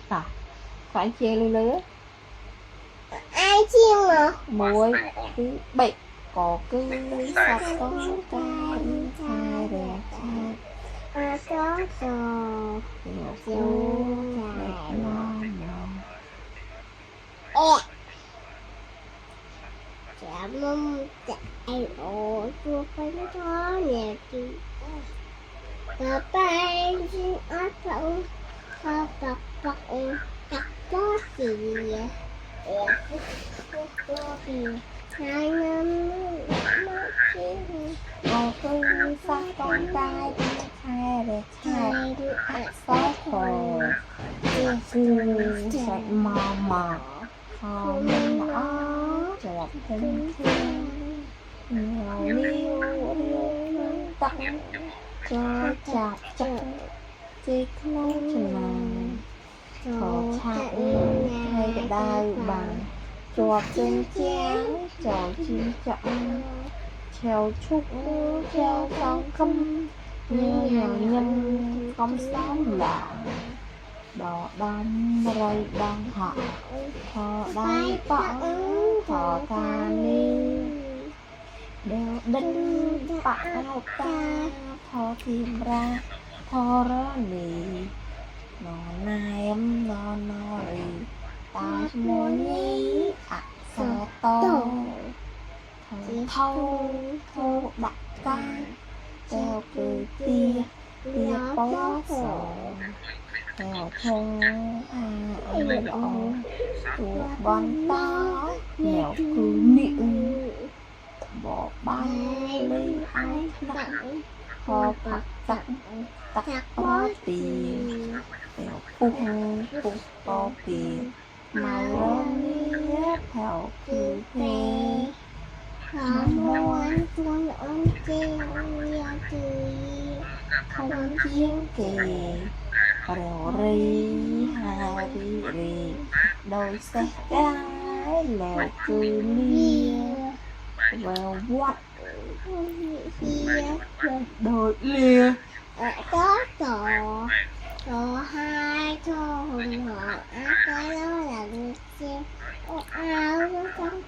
à phải chia lưới lưới ai chiên mà muối thứ bảy có cứ sạch con cái hai rồi có đồ tiểu chiều phu dài ngon chả mông chạy ổ chua phấn thó nhà chị và tay xin ớt phận kho phật phật chặt bó gì hai năm mất chiên có cứ sạch con cái hai rồi hai sát hồ cứ sạch mò mò không nó chọt thêm nhiều liêu tắc cho chặt chặt chích lấy chừng thổ chặt hay cái đai bằng chuột trên chén trầu chim chọn treo trúc treo con câm như nhỏ nhân không sống là đỏ đâm rơi đâm họ thọ đai bỏng thọ ta ni đều đinh bạc ta thọ tìm ra thọ ra nì nó nai em nó rì ta môi nhí ạ sa to thâu thâu đặt ca teo cười tia tia bó sò theo thôn ai đỏ tụ bon to mèo cứ miệng bỏ bay lấy ai nặng kho bạc tặng tắc bó tiền mèo phung phung bó tiền màu rơm nếp theo cứ thế muốn muốn ôm treo ya tươi không chiến kỳ rèo ri hà ri đôi xe gái lèo cứ lia vào quạt đôi lia có tổ hai thô hùng họ cái đó là xe áo nó trắng